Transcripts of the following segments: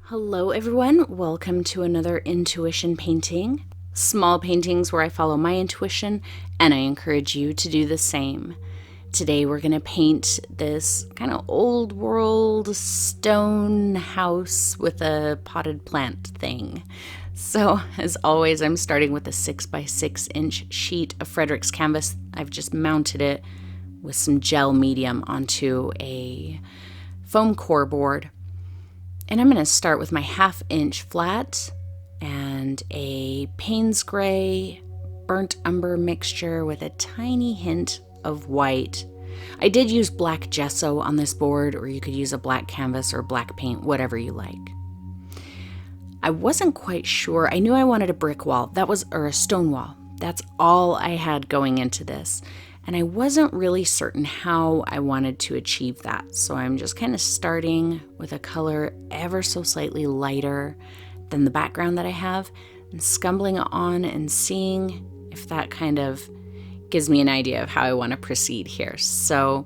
Hello everyone, welcome to another intuition painting. Small paintings where I follow my intuition and I encourage you to do the same. Today we're going to paint this kind of old world stone house with a potted plant thing. So as always, I'm starting with a 6x6 sheet of Frederick's canvas. I've just mounted it with some gel medium onto a foam core board. And I'm going to start with my 1/2 flat and a Payne's gray burnt umber mixture with a tiny hint of white. I did use black gesso on this board, or you could use a black canvas or black paint, whatever you like. I wasn't quite sure. I knew I wanted a brick wall, or a stone wall. That's all I had going into this. And I wasn't really certain how I wanted to achieve that. So I'm just kind of starting with a color ever so slightly lighter than the background that I have and scumbling it on and seeing if that kind of gives me an idea of how I want to proceed here. So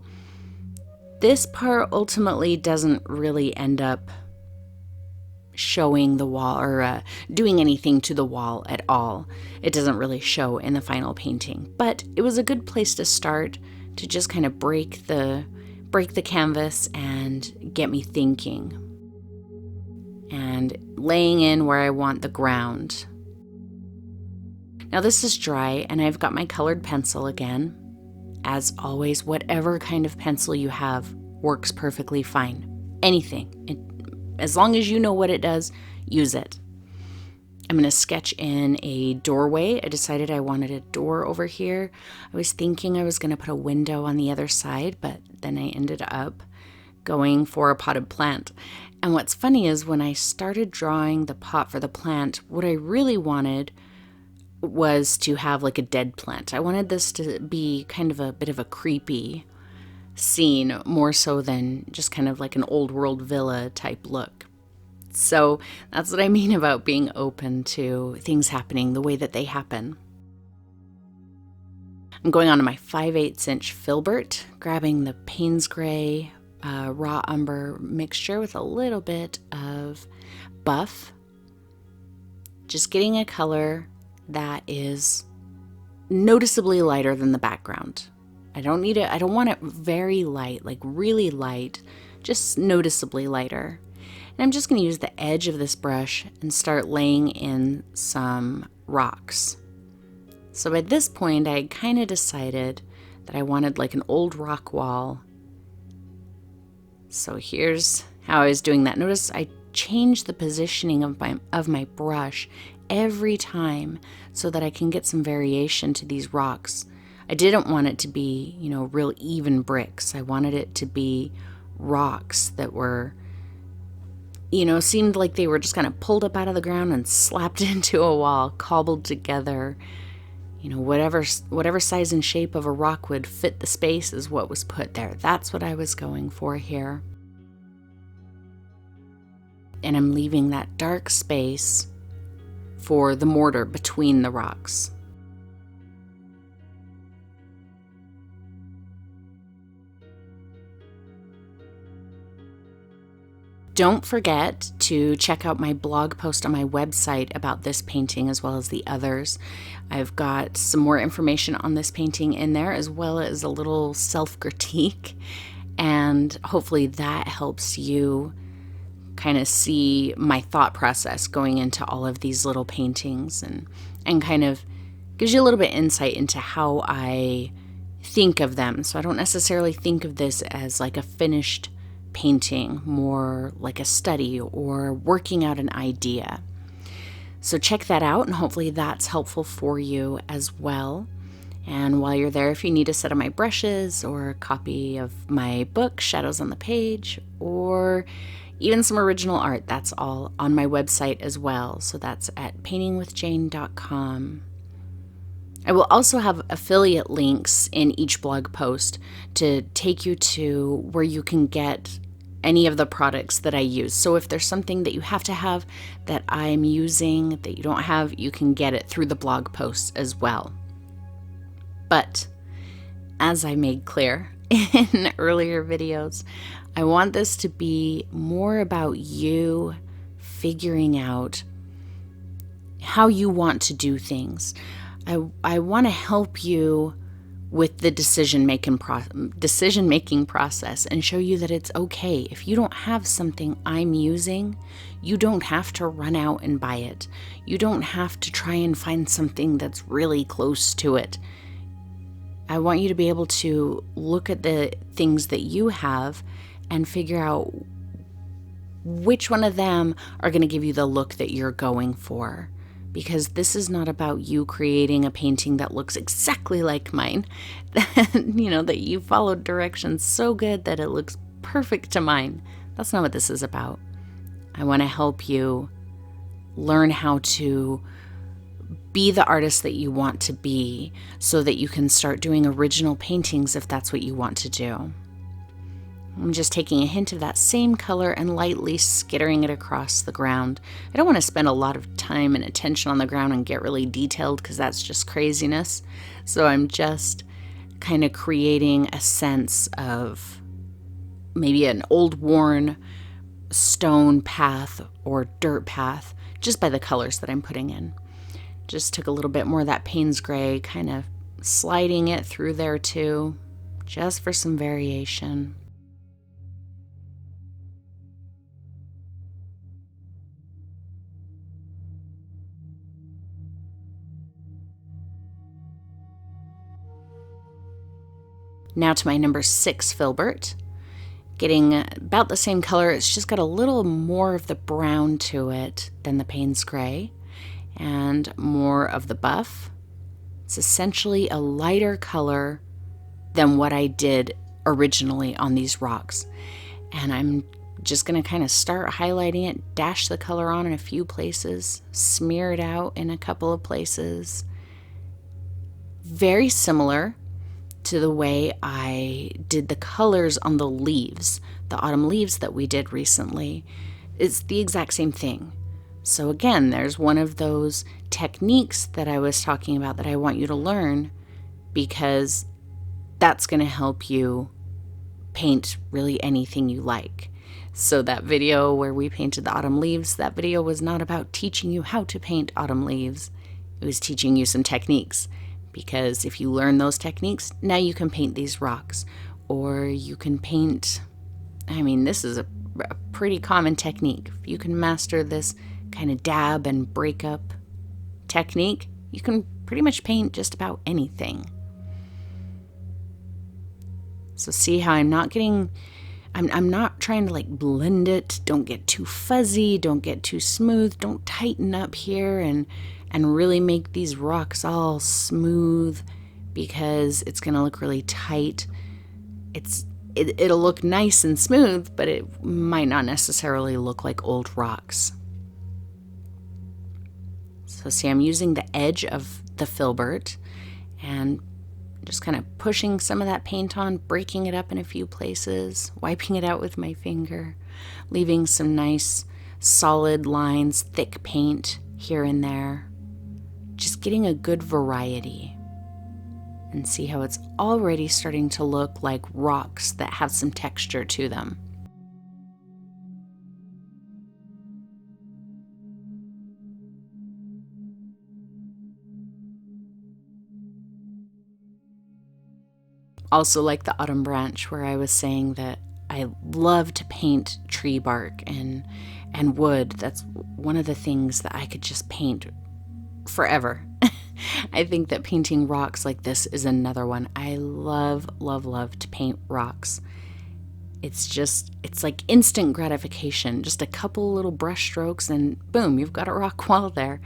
this part ultimately doesn't really end up showing the wall or doing anything to the wall at all. It doesn't really show in the final painting, but it was a good place to start to just kind of break the canvas and get me thinking and laying in where I want the ground. Now this is dry and I've got my colored pencil again. As always, whatever kind of pencil you have works perfectly fine. Anything. As long as you know what it does, use it. I'm going to sketch in a doorway. I decided I wanted a door over here. I was thinking I was going to put a window on the other side, but then I ended up going for a potted plant. And what's funny is when I started drawing the pot for the plant, what I really wanted was to have like a dead plant. I wanted this to be kind of a bit of a creepy scene, more so than just kind of like an old world villa type look. So that's what I mean about being open to things happening the way that they happen. I'm going on to my 5/8 filbert, grabbing the Payne's gray raw umber mixture with a little bit of buff, just getting a color that is noticeably lighter than the background. I don't want it very light, like really light, just noticeably lighter. And I'm just going to use the edge of this brush and start laying in some rocks. So at this point, I kind of decided that I wanted like an old rock wall. So here's how I was doing that. Notice I changed the positioning of my brush every time so that I can get some variation to these rocks. I didn't want it to be, real even bricks. I wanted it to be rocks that were, seemed like they were just kind of pulled up out of the ground and slapped into a wall, cobbled together. Whatever size and shape of a rock would fit the space is what was put there. That's what I was going for here. And I'm leaving that dark space for the mortar between the rocks. Don't forget to check out my blog post on my website about this painting as well as the others. I've got some more information on this painting in there as well as a little self-critique, and hopefully that helps you kind of see my thought process going into all of these little paintings and kind of gives you a little bit insight into how I think of them. So I don't necessarily think of this as like a finished painting, more like a study or working out an idea. So check that out, and hopefully that's helpful for you as well. And while you're there, if you need a set of my brushes or a copy of my book, Shadows on the Page, or even some original art, that's all on my website as well. So that's at paintingwithjane.com. I will also have affiliate links in each blog post to take you to where you can get any of the products that I use. So if there's something that you have to have that I'm using that you don't have, you can get it through the blog post as well. But as I made clear in earlier videos, I want this to be more about you figuring out how you want to do things. I want to help you with the decision-making process and show you that it's okay. If you don't have something I'm using, you don't have to run out and buy it. You don't have to try and find something that's really close to it. I want you to be able to look at the things that you have and figure out which one of them are going to give you the look that you're going for. Because this is not about you creating a painting that looks exactly like mine, that you followed directions so good that it looks perfect to mine. That's not what this is about. I want to help you learn how to be the artist that you want to be so that you can start doing original paintings if that's what you want to do. I'm just taking a hint of that same color and lightly skittering it across the ground. I don't want to spend a lot of time and attention on the ground and get really detailed because that's just craziness. So I'm just kind of creating a sense of maybe an old worn stone path or dirt path just by the colors that I'm putting in. Just took a little bit more of that Payne's gray, kind of sliding it through there too, just for some variation. Now to my number 6 filbert, getting about the same color. It's just got a little more of the brown to it than the Payne's gray and more of the buff. It's essentially a lighter color than what I did originally on these rocks. And I'm just going to kind of start highlighting it, dash the color on in a few places, smear it out in a couple of places. Very similar to the way I did the colors on the leaves, the autumn leaves that we did recently. It's the exact same thing. So again, there's one of those techniques that I was talking about that I want you to learn, because that's going to help you paint really anything you like. So that video where we painted the autumn leaves, that video was not about teaching you how to paint autumn leaves. It was teaching you some techniques. Because if you learn those techniques, now you can paint these rocks. Or you can paint, this is a pretty common technique. If you can master this kind of dab and break up technique, you can pretty much paint just about anything. So see how I'm not trying to blend it. Don't get too fuzzy, don't get too smooth, don't tighten up here and really make these rocks all smooth, because it's going to look really tight. It'll look nice and smooth, but it might not necessarily look like old rocks. So see, I'm using the edge of the filbert and just kind of pushing some of that paint on, breaking it up in a few places, wiping it out with my finger, leaving some nice solid lines, thick paint here and there. Just getting a good variety. And see how it's already starting to look like rocks that have some texture to them. Also like the autumn branch, where I was saying that I love to paint tree bark and wood. That's one of the things that I could just paint forever. I think that painting rocks like this is another one. I love, love, love to paint rocks. It's like instant gratification. Just a couple little brush strokes and boom, you've got a rock wall there.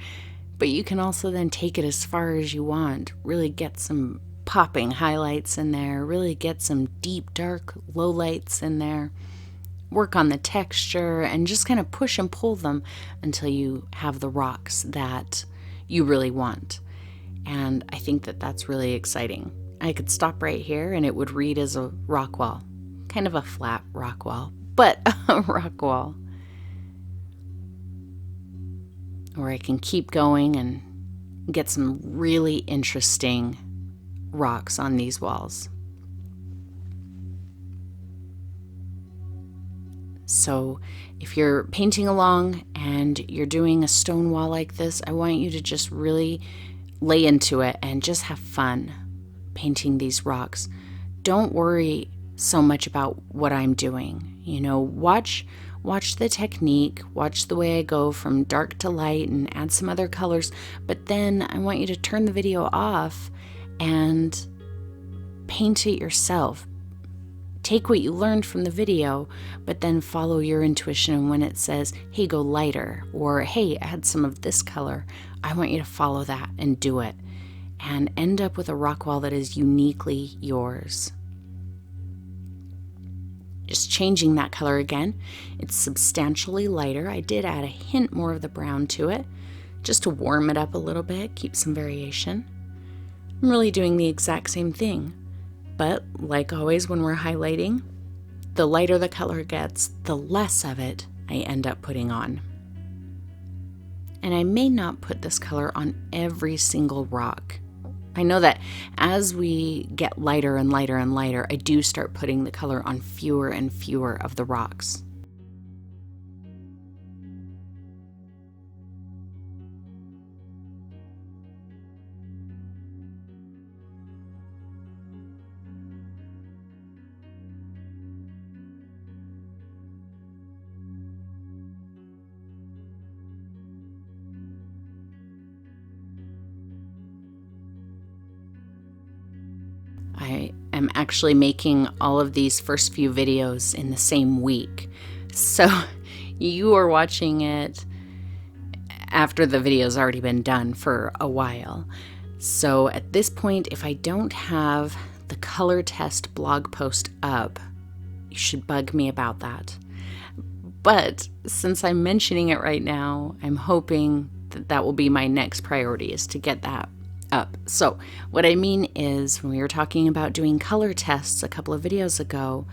But you can also then take it as far as you want. Really get some popping highlights in there. Really get some deep, dark lowlights in there. Work on the texture and just kind of push and pull them until you have the rocks that you really want. And I think that that's really exciting. I could stop right here and it would read as a rock wall. Kind of a flat rock wall, but a rock wall. Or I can keep going and get some really interesting rocks on these walls. So if you're painting along and you're doing a stone wall like this, I want you to just really lay into it and just have fun painting these rocks. Don't worry so much about what I'm doing. Watch the technique, watch the way I go from dark to light and add some other colors, but then I want you to turn the video off and paint it yourself. Take what you learned from the video, but then follow your intuition. And when it says, hey, go lighter, or hey, add some of this color, I want you to follow that and do it and end up with a rock wall that is uniquely yours. Just changing that color again. It's substantially lighter. I did add a hint more of the brown to it just to warm it up a little bit, keep some variation. I'm really doing the exact same thing. But like always when we're highlighting, the lighter the color gets, the less of it I end up putting on. And I may not put this color on every single rock. I know that as we get lighter and lighter and lighter, I do start putting the color on fewer and fewer of the rocks. I am actually making all of these first few videos in the same week. So you are watching it after the video's already been done for a while. So at this point, if I don't have the color test blog post up, you should bug me about that. But since I'm mentioning it right now, I'm hoping that that will be my next priority, is to get that up. So what I mean is, when we were talking about doing color tests a couple of videos ago,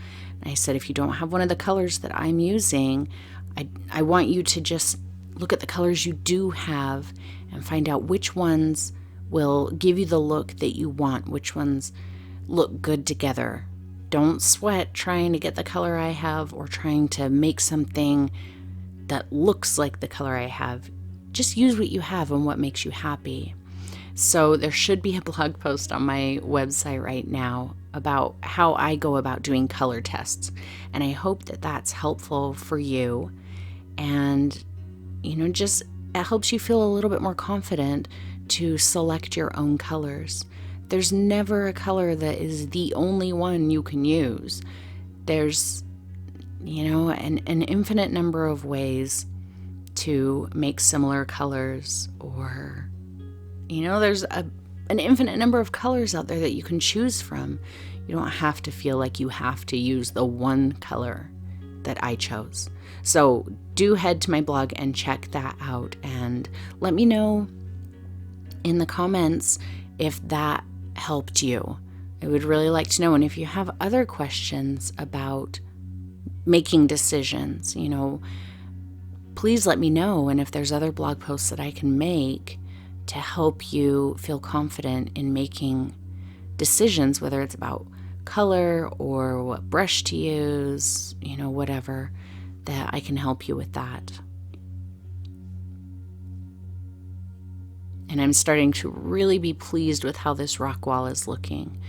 I said if you don't have one of the colors that I'm using, I want you to just look at the colors you do have and find out which ones will give you the look that you want, which ones look good together. Don't sweat trying to get the color I have or trying to make something that looks like the color I have. Just use what you have and what makes you happy. So there should be a blog post on my website right now about how I go about doing color tests. And I hope that that's helpful for you. And, just it helps you feel a little bit more confident to select your own colors. There's never a color that is the only one you can use. There's, an infinite number of ways to make similar colors, or there's an infinite number of colors out there that you can choose from. You don't have to feel like you have to use the one color that I chose. So do head to my blog and check that out, and let me know in the comments if that helped you. I would really like to know. And if you have other questions about making decisions, please let me know. And if there's other blog posts that I can make to help you feel confident in making decisions, whether it's about color or what brush to use, whatever, that I can help you with that. And I'm starting to really be pleased with how this rock wall is looking,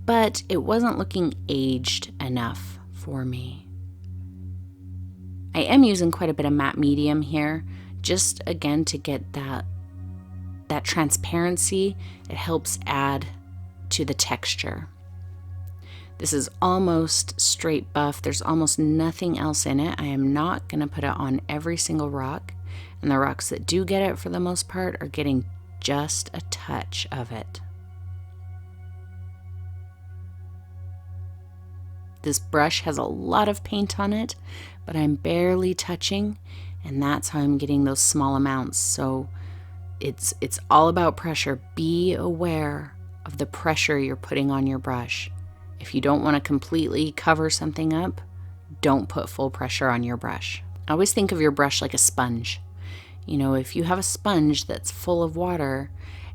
but it wasn't looking aged enough for me. I am using quite a bit of matte medium here, just again to get that transparency. It helps add to the texture. This is almost straight buff. There's almost nothing else in it. I am not going to put it on every single rock, and the rocks that do get it for the most part are getting just a touch of it. This brush has a lot of paint on it, but I'm barely touching, and that's how I'm getting those small amounts. So it's all about pressure. Be aware of the pressure you're putting on your brush. If you don't want to completely cover something up, don't put full pressure on your brush. I always think of your brush like a sponge. If you have a sponge that's full of water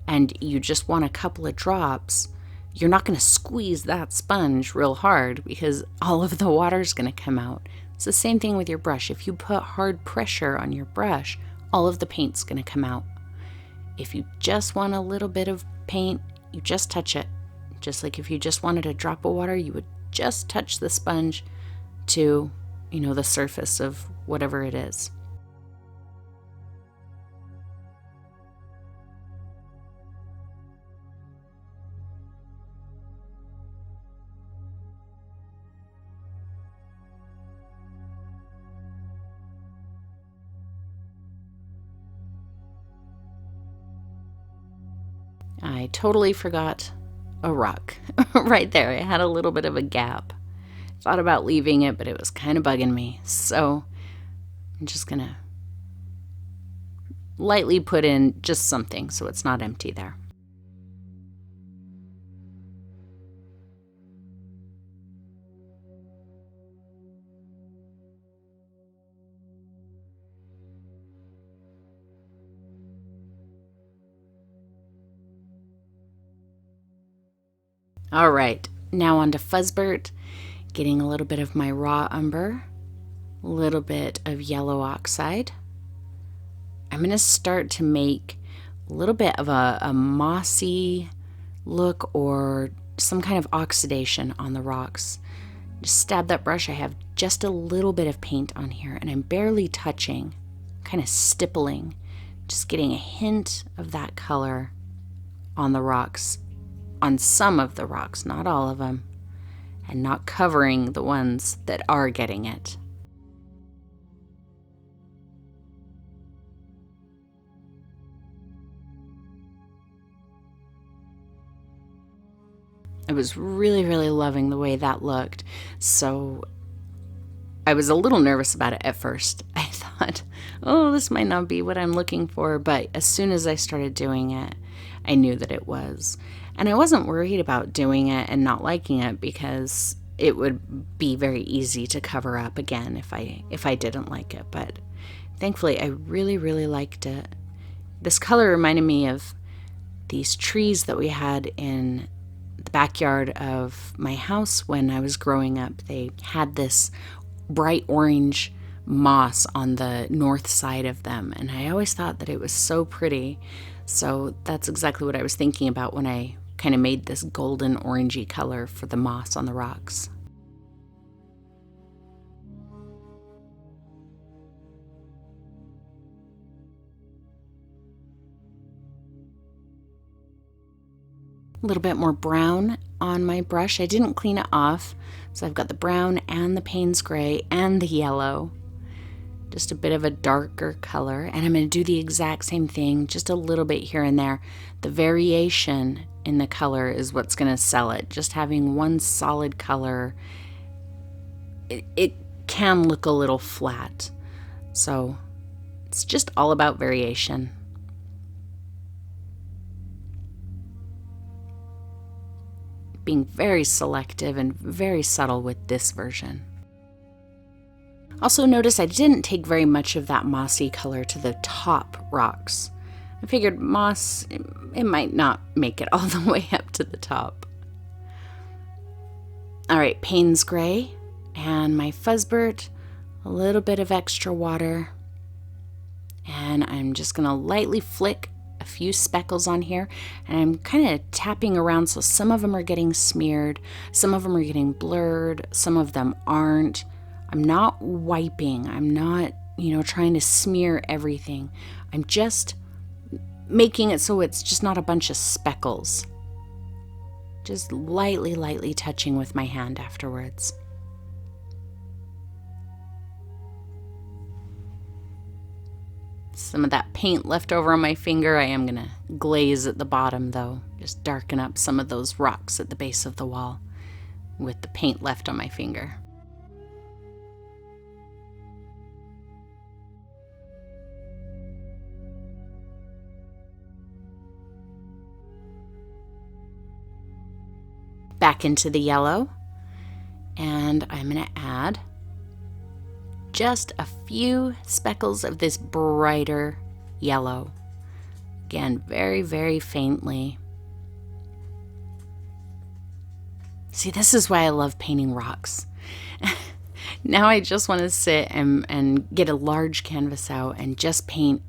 and you just want a couple of drops, you're not going to squeeze that sponge real hard because all of the water is going to come out. It's the same thing with your brush. If you put hard pressure on your brush, all of the paint's going to come out. If you just want a little bit of paint, you just touch it. Just like if you just wanted a drop of water, you would just touch the sponge to, the surface of whatever it is. I totally forgot a rock right there. I had a little bit of a gap. Thought about leaving it, but it was kind of bugging me. So I'm just going to lightly put in just something so it's not empty there. All right, now on to Fuzzbert, getting a little bit of my raw umber, a little bit of yellow oxide. I'm going to start to make a little bit of a mossy look or some kind of oxidation on the rocks. Just stab that brush. I have just a little bit of paint on here and I'm barely touching, kind of stippling, just getting a hint of that color on the rocks. On some of the rocks, not all of them, and not covering the ones that are getting it. I was really, really loving the way that looked, so I was a little nervous about it at first. I thought, oh, this might not be what I'm looking for, but as soon as I started doing it, I knew that it was. And I wasn't worried about doing it and not liking it because it would be very easy to cover up again if I didn't like it. But thankfully, I really, really liked it. This color reminded me of these trees that we had in the backyard of my house when I was growing up. They had this bright orange moss on the north side of them, and I always thought that it was so pretty. So that's exactly what I was thinking about when I kind of made this golden orangey color for the moss on the rocks. A little bit more brown on my brush. I didn't clean it off, so I've got the brown and the Payne's gray and the yellow. Just a bit of a darker color, and I'm going to do the exact same thing, just a little bit here and there. The variation in the color is what's going to sell it. Just having one solid color, it can look a little flat. So it's just all about variation. Being very selective and very subtle with this version. Also notice I didn't take very much of that mossy color to the top rocks. I figured moss, it might not make it all the way up to the top. All right, Payne's gray and my Fuzzbert, a little bit of extra water. And I'm just gonna lightly flick a few speckles on here, and I'm kind of tapping around so some of them are getting smeared, some of them are getting blurred, some of them aren't. I'm not wiping. I'm not, trying to smear everything. I'm just making it so it's just not a bunch of speckles. Just lightly, lightly touching with my hand afterwards. Some of that paint left over on my finger. I am going to glaze at the bottom though. Just darken up some of those rocks at the base of the wall with the paint left on my finger. Back into the yellow, and I'm going to add just a few speckles of this brighter yellow. Again, very, very faintly. See, this is why I love painting rocks. Now I just want to sit and get a large canvas out and just paint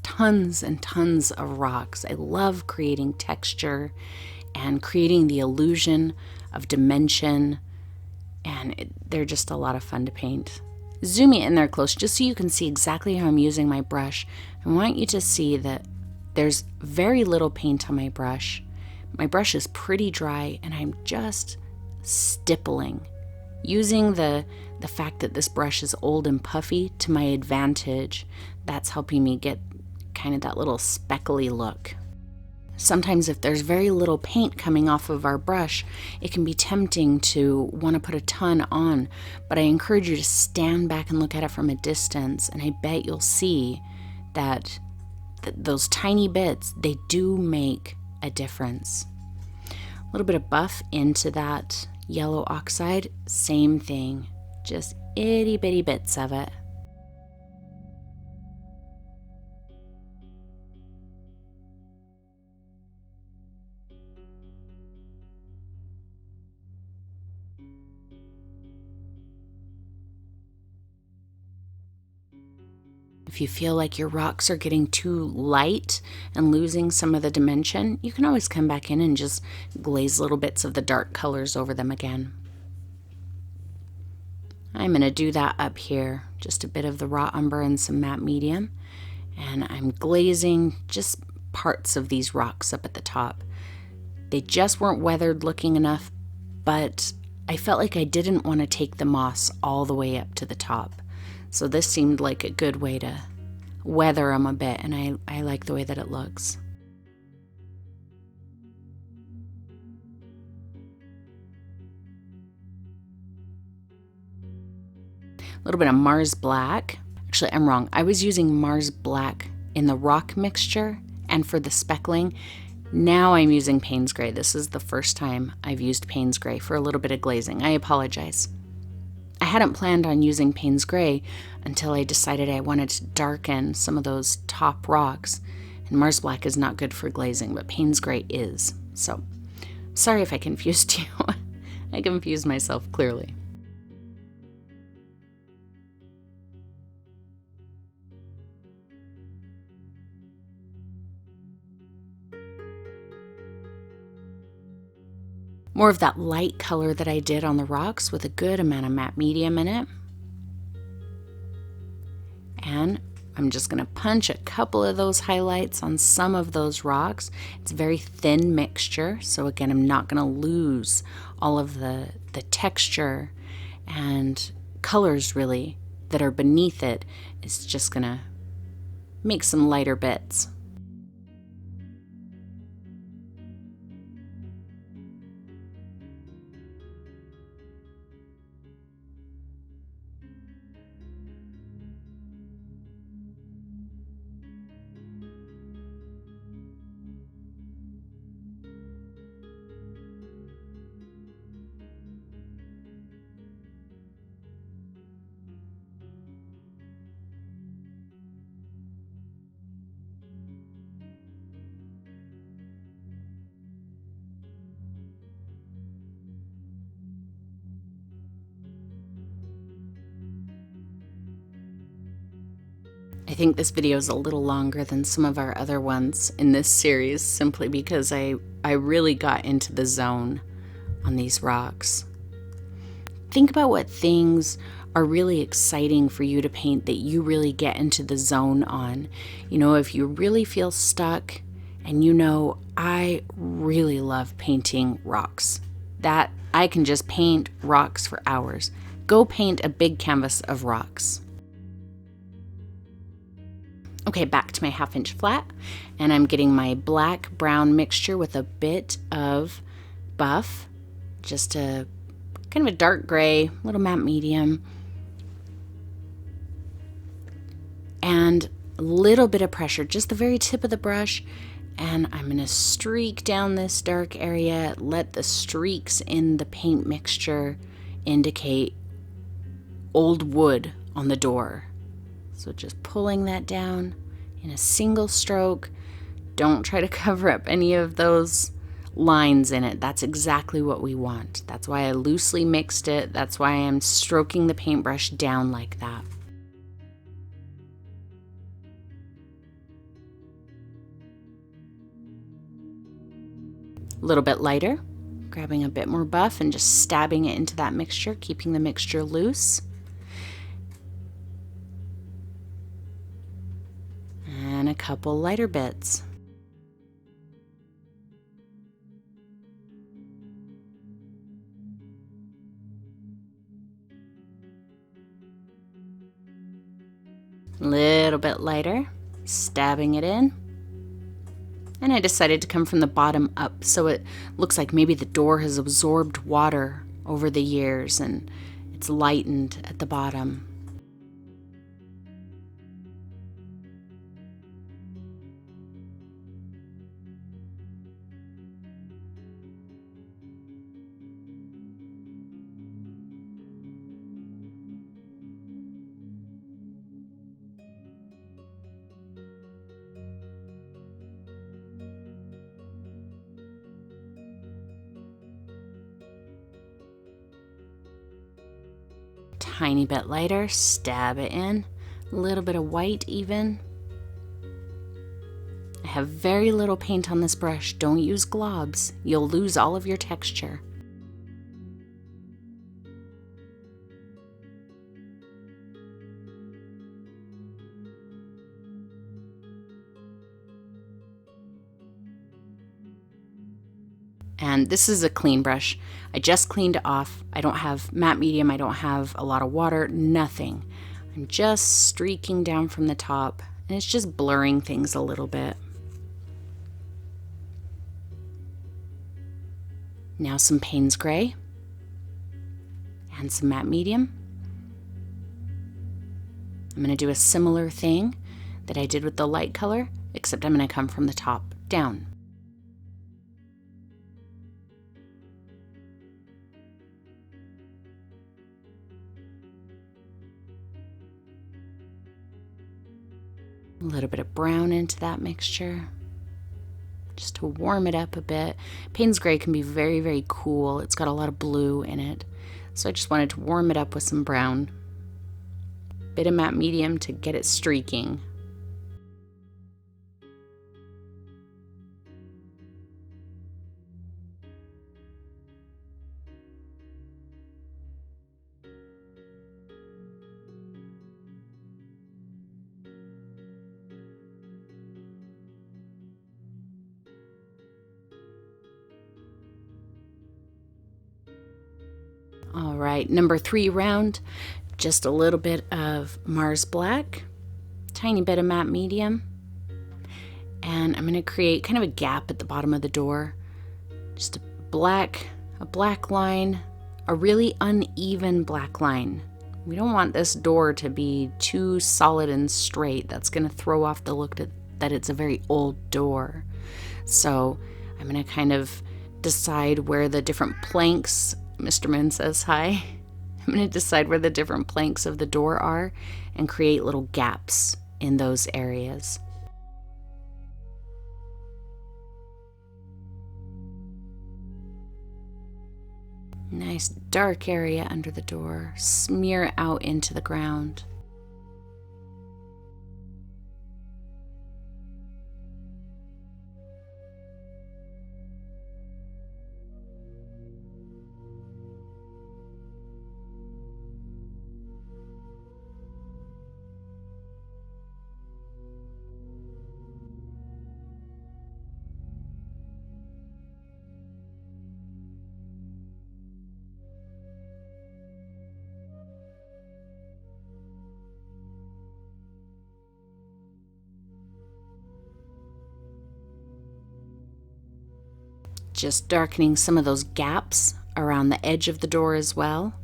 tons and tons of rocks. I love creating texture and creating the illusion of dimension, and they're just a lot of fun to paint. Zoom me in there close just so you can see exactly how I'm using my brush. I want you to see that there's very little paint on my brush. My brush is pretty dry, and I'm just stippling, using the fact that this brush is old and puffy to my advantage. That's helping me get kind of that little speckly look. Sometimes if there's very little paint coming off of our brush, it can be tempting to want to put a ton on, but I encourage you to stand back and look at it from a distance, and I bet you'll see that those tiny bits, they do make a difference. A little bit of buff into that yellow oxide, same thing, just itty bitty bits of it. If you feel like your rocks are getting too light and losing some of the dimension, you can always come back in and just glaze little bits of the dark colors over them again. I'm going to do that up here, just a bit of the raw umber and some matte medium, and I'm glazing just parts of these rocks up at the top. They just weren't weathered looking enough, but I felt like I didn't want to take the moss all the way up to the top. So this seemed like a good way to weather them a bit, and I like the way that it looks. A little bit of Mars Black. Actually, I'm wrong. I was using Mars Black in the rock mixture and for the speckling. Now I'm using Payne's Gray. This is the first time I've used Payne's Gray for a little bit of glazing. I apologize. I hadn't planned on using Payne's Gray until I decided I wanted to darken some of those top rocks. And Mars Black is not good for glazing, but Payne's Gray is. So, sorry if I confused you. I confused myself clearly. More of that light color that I did on the rocks with a good amount of matte medium in it. And I'm just going to punch a couple of those highlights on some of those rocks. It's a very thin mixture, so again, I'm not going to lose all of the texture and colors really that are beneath it. It's just going to make some lighter bits. I think this video is a little longer than some of our other ones in this series simply because I really got into the zone on these rocks. Think about what things are really exciting for you to paint that you really get into the zone on. You know, if you really feel stuck and you know, I really love painting rocks. That I can just paint rocks for hours. Go paint a big canvas of rocks. Okay, back to my 1/2 inch flat, and I'm getting my black brown mixture with a bit of buff, just a kind of a dark gray, little matte medium, and a little bit of pressure, just the very tip of the brush, and I'm going to streak down this dark area, let the streaks in the paint mixture indicate old wood on the door. So just pulling that down in a single stroke. Don't try to cover up any of those lines in it. That's exactly what we want. That's why I loosely mixed it. That's why I'm stroking the paintbrush down like that. A little bit lighter, grabbing a bit more buff and just stabbing it into that mixture, keeping the mixture loose. And a couple lighter bits. Little bit lighter, stabbing it in. And I decided to come from the bottom up so it looks like maybe the door has absorbed water over the years and it's lightened at the bottom. Tiny bit lighter, stab it in, a little bit of white even. I have very little paint on this brush. Don't use globs. You'll lose all of your texture. And this is a clean brush. I just cleaned it off. I don't have matte medium. I don't have a lot of water, nothing. I'm just streaking down from the top and it's just blurring things a little bit. Now some Payne's Gray and some matte medium. I'm going to do a similar thing that I did with the light color, except I'm going to come from the top down. A little bit of brown into that mixture, just to warm it up a bit. Payne's Gray can be very, very cool. It's got a lot of blue in it. So I just wanted to warm it up with some brown. Bit of matte medium to get it streaking. All right, number 3 round, just a little bit of Mars Black, tiny bit of matte medium, and I'm going to create kind of a gap at the bottom of the door. Just a black line, a really uneven black line. We don't want this door to be too solid and straight. That's going to throw off the look that it's a very old door. So I'm going to kind of decide where the different planks, Mr. Moon says hi. I'm going to decide where the different planks of the door are and create little gaps in those areas. Nice dark area under the door. Smear out into the ground. Just darkening some of those gaps around the edge of the door as well.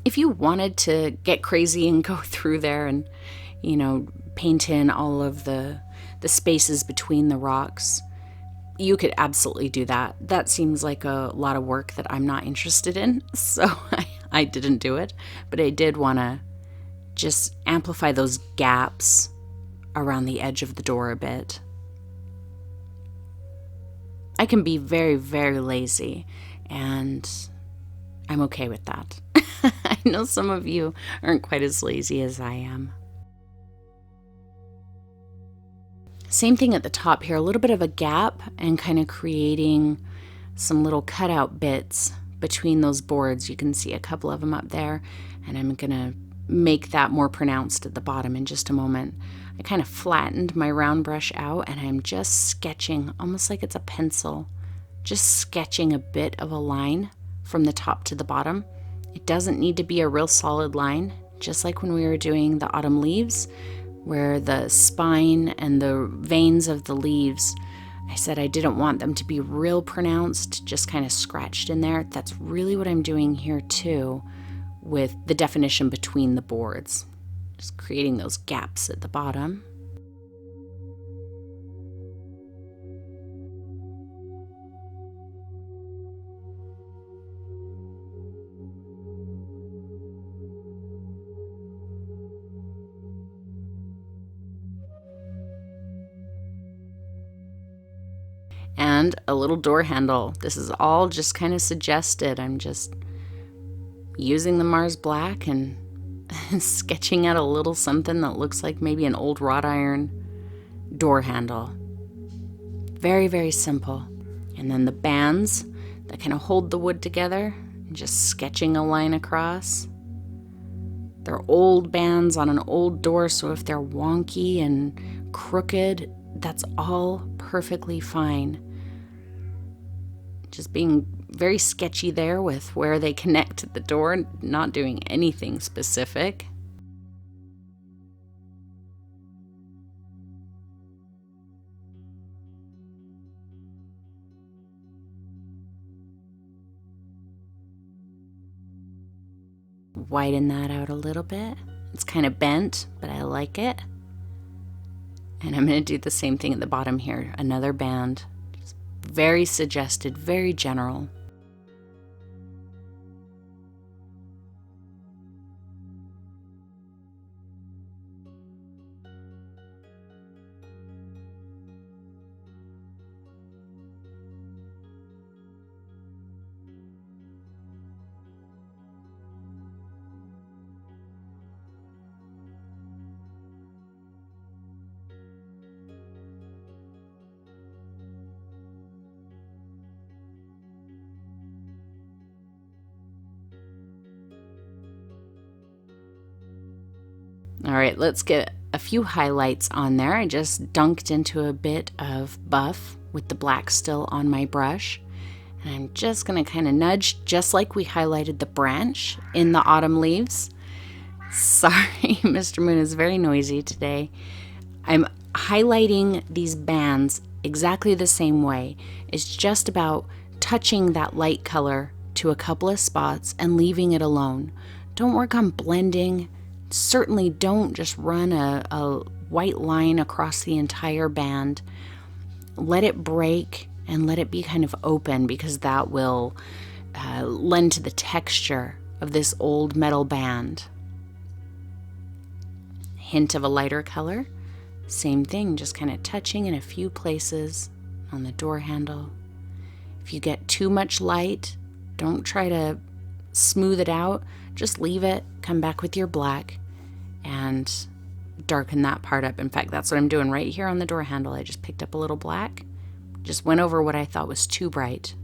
If you wanted to get crazy and go through there and, paint in all of the spaces between the rocks, you could absolutely do that. That seems like a lot of work that I'm not interested in, so I didn't do it. But I did want to just amplify those gaps around the edge of the door a bit. I can be very, very lazy, and I'm okay with that. I know some of you aren't quite as lazy as I am. Same thing at the top here, a little bit of a gap and kind of creating some little cutout bits between those boards. You can see a couple of them up there, and I'm going to make that more pronounced at the bottom in just a moment. I kind of flattened my round brush out, and I'm just sketching, almost like it's a pencil, just sketching a bit of a line from the top to the bottom. It doesn't need to be a real solid line, just like when we were doing the autumn leaves, where the spine and the veins of the leaves, I said I didn't want them to be real pronounced, just kind of scratched in there. That's really what I'm doing here too, with the definition between the boards. Just creating those gaps at the bottom. And a little door handle. This is all just kind of suggested. I'm just using the Mars Black and sketching out a little something that looks like maybe an old wrought iron door handle. Very, very simple. And then the bands that kind of hold the wood together, just sketching a line across. They're old bands on an old door, so if they're wonky and crooked, that's all perfectly fine. Just being very sketchy there with where they connect to the door, not doing anything specific. Widen that out a little bit. It's kind of bent, but I like it. And I'm going to do the same thing at the bottom here. Another band. Just very suggested, very general. All right, let's get a few highlights on there. I just dunked into a bit of buff with the black still on my brush. And I'm just going to kind of nudge, just like we highlighted the branch in the autumn leaves. Sorry, Mr. Moon is very noisy today. I'm highlighting these bands exactly the same way. It's just about touching that light color to a couple of spots and leaving it alone. Don't work on blending. Certainly don't just run a white line across the entire band. Let it break and let it be kind of open, because that will lend to the texture of this old metal band. Hint of a lighter color. Same thing, just kind of touching in a few places on the door handle. If you get too much light, don't try to smooth it out. Just leave it, come back with your black, and darken that part up. In fact, that's what I'm doing right here on the door handle. I just picked up a little black, just went over what I thought was too bright.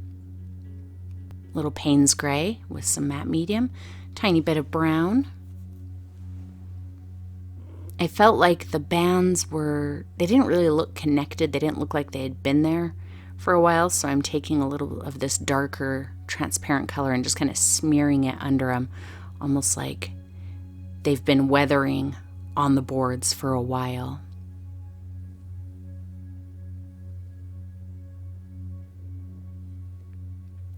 Little Payne's gray with some matte medium, tiny bit of brown. I felt like the bands they didn't really look connected. They didn't look like they had been there for a while, so I'm taking a little of this darker transparent color and just kind of smearing it under them, almost like they've been weathering on the boards for a while.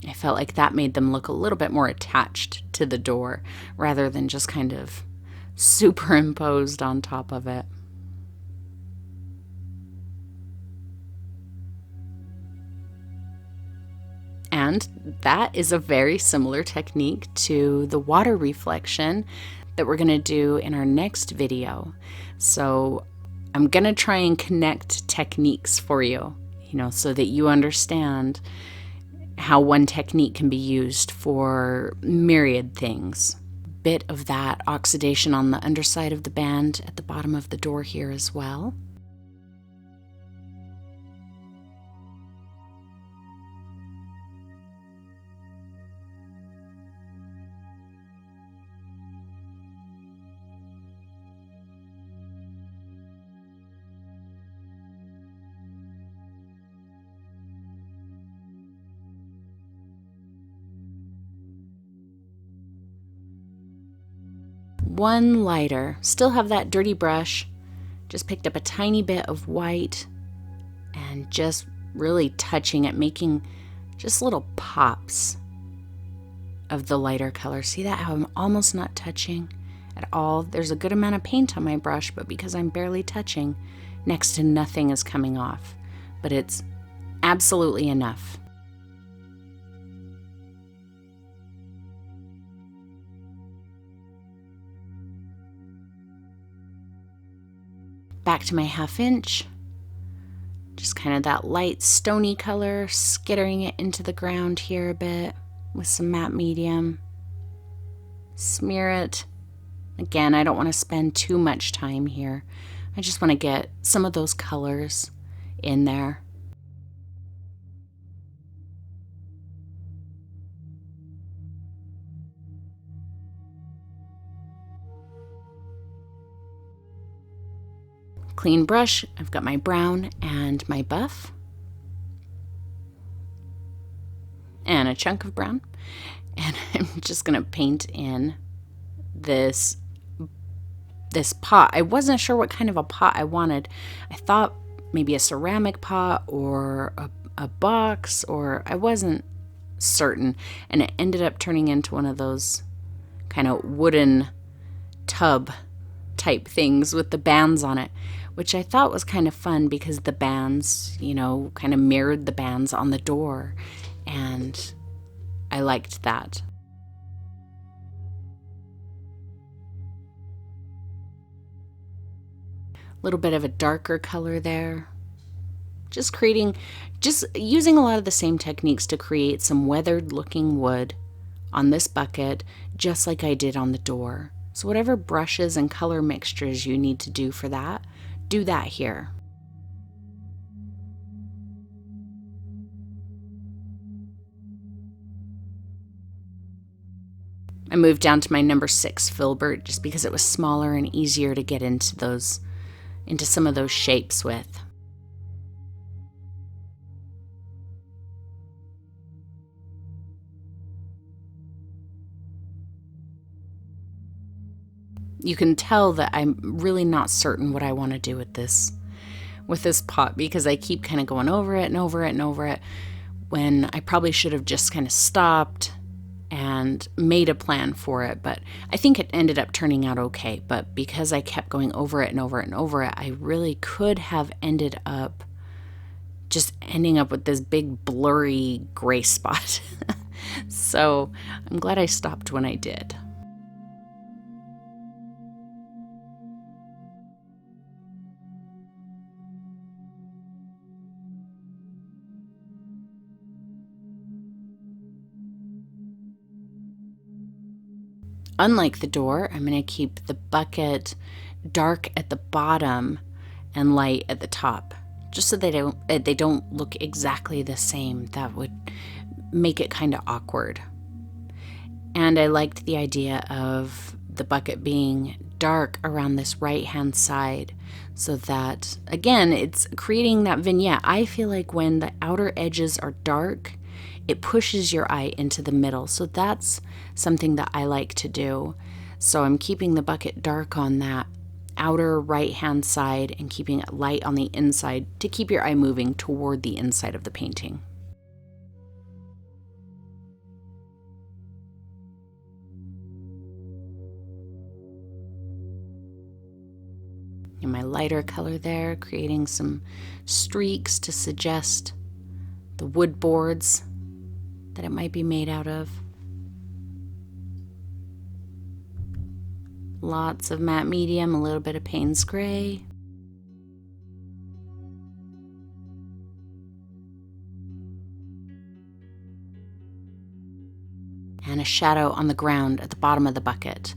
I felt like that made them look a little bit more attached to the door rather than just kind of superimposed on top of it. And that is a very similar technique to the water reflection that we're going to do in our next video. So I'm going to try and connect techniques for you so that you understand how one technique can be used for myriad things. Bit of that oxidation on the underside of the band at the bottom of the door here as well. One lighter, still have that dirty brush, just picked up a tiny bit of white and just really touching it, making just little pops of the lighter color. See that, how I'm almost not touching at all? There's a good amount of paint on my brush, but because I'm barely touching, next to nothing is coming off, but it's absolutely enough. Back to my 1/2 inch, just kind of that light stony color, skittering it into the ground here a bit with some matte medium. Smear it. Again, I don't want to spend too much time here. I just want to get some of those colors in there. Clean brush, I've got my brown and my buff. And a chunk of brown. And I'm just gonna paint in this pot. I wasn't sure what kind of a pot I wanted. I thought maybe a ceramic pot or a box, or I wasn't certain. And it ended up turning into one of those kind of wooden tub type things with the bands on it, which I thought was kind of fun because the bands, kind of mirrored the bands on the door, and I liked that. A little bit of a darker color there. Just using a lot of the same techniques to create some weathered looking wood on this bucket, just like I did on the door. So whatever brushes and color mixtures you need to do for that, do that here. I moved down to my number 6 filbert just because it was smaller and easier to get into some of those shapes with. You can tell that I'm really not certain what I want to do with this pot, because I keep kind of going over it and over it and over it, when I probably should have just kind of stopped and made a plan for it. But I think it ended up turning out okay. But because I kept going over it and over it and over it, I really could have ended up with this big blurry gray spot. So I'm glad I stopped when I did. Unlike the door, I'm going to keep the bucket dark at the bottom and light at the top, just so they don't look exactly the same. That would make it kind of awkward. And I liked the idea of the bucket being dark around this right-hand side, so that, again, it's creating that vignette. I feel like when the outer edges are dark, it pushes your eye into the middle. So that's something that I like to do. So I'm keeping the bucket dark on that outer right-hand side and keeping it light on the inside to keep your eye moving toward the inside of the painting. And my lighter color there, creating some streaks to suggest the wood boards that it might be made out of. Lots of matte medium, a little bit of Payne's gray. shadow on the ground at the bottom of the bucket.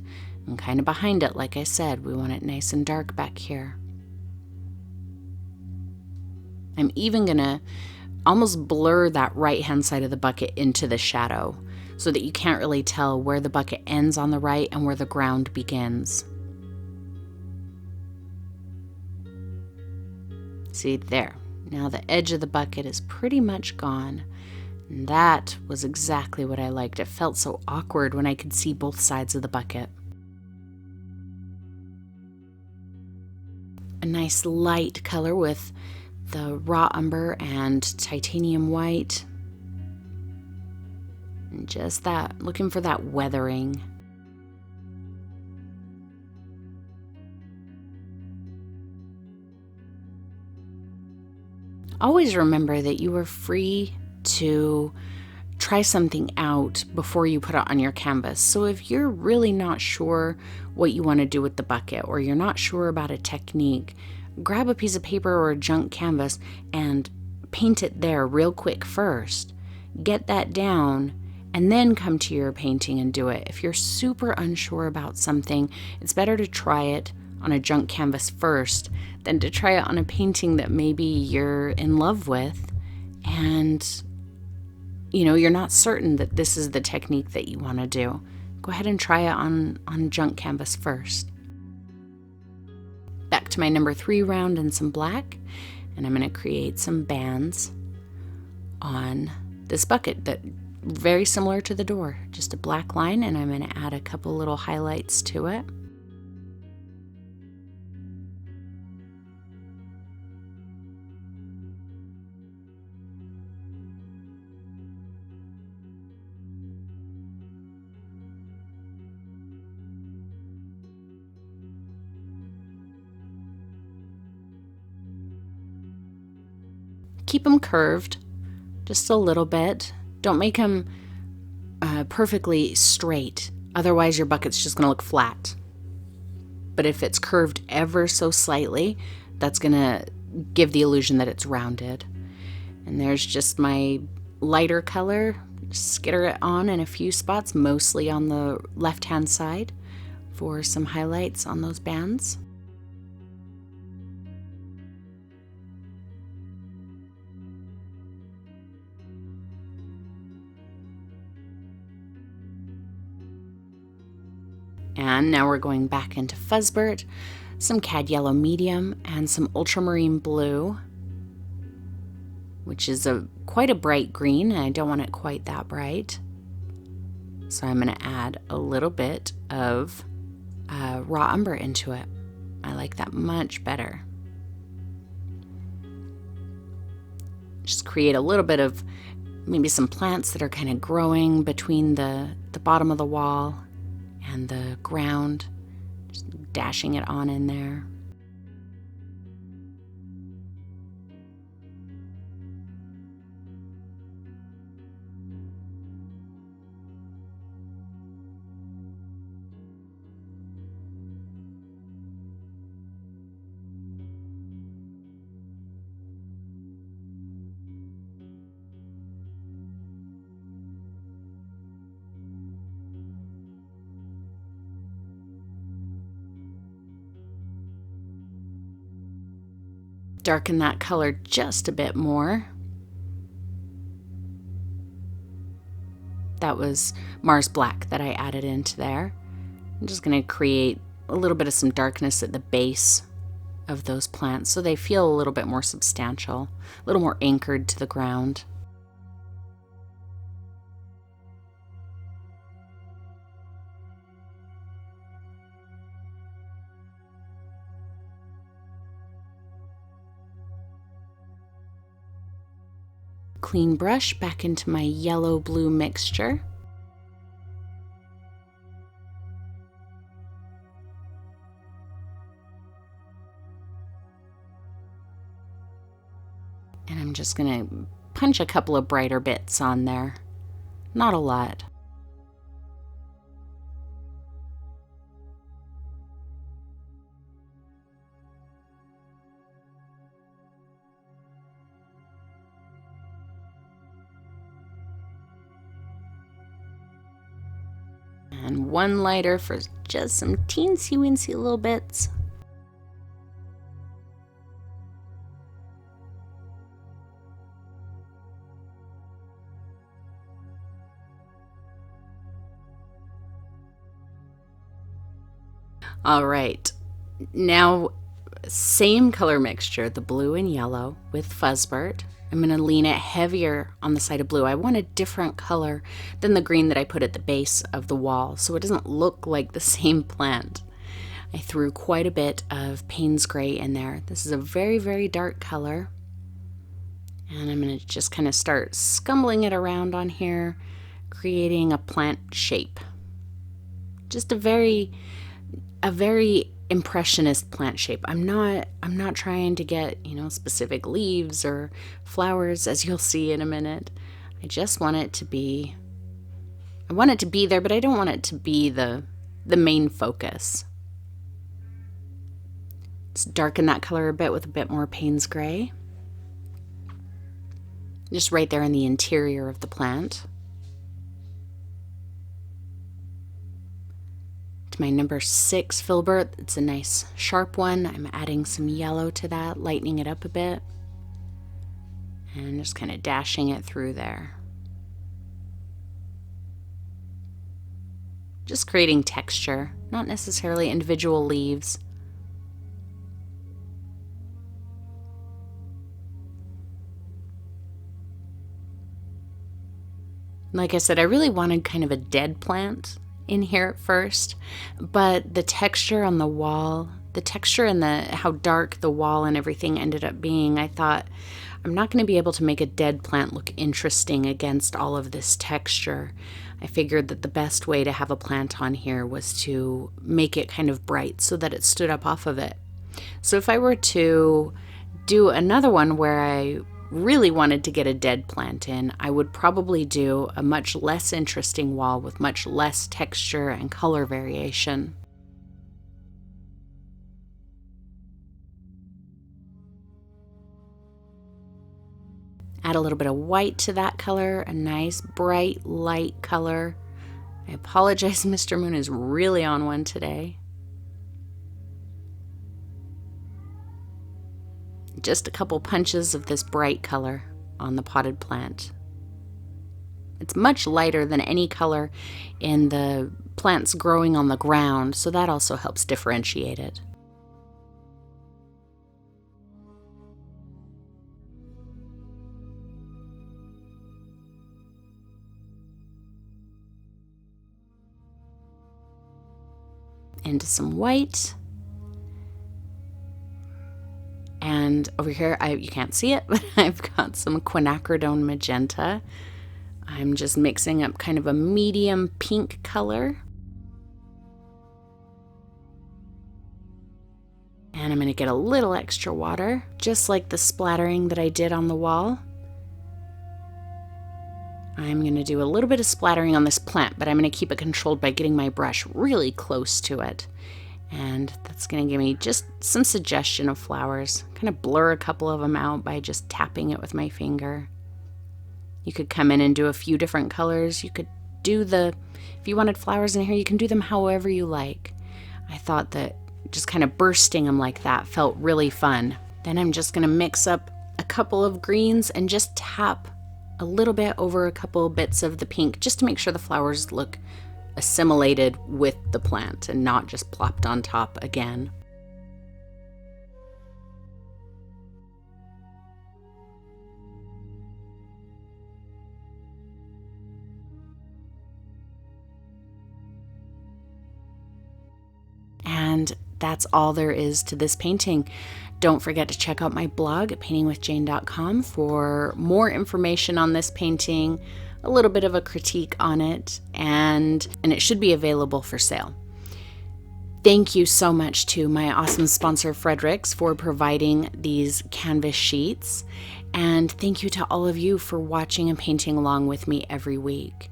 And kind of behind it, like I said, we want it nice and dark back here. I'm even going to almost blur that right-hand side of the bucket into the shadow so that you can't really tell where the bucket ends on the right and where the ground begins. See there. Now the edge of the bucket is pretty much gone. And that was exactly what I liked. It felt so awkward when I could see both sides of the bucket. A nice light color with the raw umber and titanium white. And just that, looking for that weathering. Always remember that you are free to try something out before you put it on your canvas. So if you're really not sure what you want to do with the bucket, or you're not sure about a technique, grab a piece of paper or a junk canvas and paint it there real quick first. Get that down and then come to your painting and do it. If you're super unsure about something, it's better to try it on a junk canvas first than to try it on a painting that maybe you're in love with and you're not certain that this is the technique that you want to do. Go ahead and try it on junk canvas first. Back to my number 3 round and some black, and I'm going to create some bands on this bucket that very similar to the door, just a black line, and I'm going to add a couple little highlights to it. Keep them curved just a little bit. Don't make them perfectly straight. Otherwise your bucket's just going to look flat. But if it's curved ever so slightly, that's going to give the illusion that it's rounded. And there's just my lighter color. Skitter it on in a few spots, mostly on the left-hand side for some highlights on those bands. And now we're going back into Fuzzbert, some cad yellow medium, and some ultramarine blue, which is quite a bright green, and I don't want it quite that bright. So I'm going to add a little bit of raw umber into it. I like that much better. Just create a little bit of maybe some plants that are kind of growing between the bottom of the wall and the ground, just dashing it on in there. Darken that color just a bit more. That was Mars Black that I added into there. I'm just going to create a little bit of some darkness at the base of those plants so they feel a little bit more substantial, a little more anchored to the ground. Clean brush back into my yellow-blue mixture. And I'm just going to punch a couple of brighter bits on there. Not a lot. And one lighter for just some teensy-weensy little bits. All right, now same color mixture, the blue and yellow with Fuzzbert. I'm going to lean it heavier on the side of blue. I want a different color than the green that I put at the base of the wall, so it doesn't look like the same plant. I threw quite a bit of Payne's Gray in there. This is a very, very dark color. And I'm going to just kind of start scumbling it around on here, creating a plant shape. Just a very impressionist plant shape. I'm not trying to get, specific leaves or flowers, as you'll see in a minute. I just want it to be, there, but I don't want it to be the main focus. Let's darken that color a bit with a bit more Payne's Gray. Just right there in the interior of the plant. My number 6 filbert. It's a nice sharp one. I'm adding some yellow to that, lightening it up a bit, and just kind of dashing it through there. Just creating texture, not necessarily individual leaves. Like I said, I really wanted kind of a dead plant in here at first, but the texture on the wall, the texture and how dark the wall and everything ended up being, I thought, I'm not going to be able to make a dead plant look interesting against all of this texture. I figured that the best way to have a plant on here was to make it kind of bright so that it stood up off of it. So if I were to do another one where I really wanted to get a dead plant in, I would probably do a much less interesting wall with much less texture and color variation. Add a little bit of white to that color, a nice bright light color. I apologize, Mr. Moon is really on one today. Just a couple punches of this bright color on the potted plant. It's much lighter than any color in the plants growing on the ground, so that also helps differentiate it. Into some white. And over here, you can't see it, but I've got some quinacridone magenta. I'm just mixing up kind of a medium pink color. And I'm going to get a little extra water, just like the splattering that I did on the wall. I'm going to do a little bit of splattering on this plant, but I'm going to keep it controlled by getting my brush really close to it. And that's going to give me just some suggestion of flowers. Kind of blur a couple of them out by just tapping it with my finger. You could come in and do a few different colors. You could do if you wanted flowers in here, you can do them however you like. I thought that just kind of bursting them like that felt really fun. Then I'm just going to mix up a couple of greens and just tap a little bit over a couple bits of the pink just to make sure the flowers look assimilated with the plant and not just plopped on top again. And that's all there is to this painting. Don't forget to check out my blog at paintingwithjane.com for more information on this painting, a little bit of a critique on it, and it should be available for sale. Thank you so much to my awesome sponsor Fredericks for providing these canvas sheets, and thank you to all of you for watching and painting along with me every week.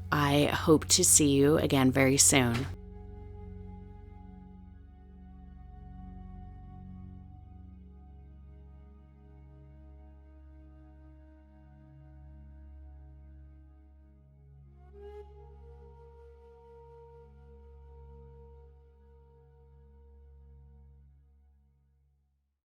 I hope to see you again very soon.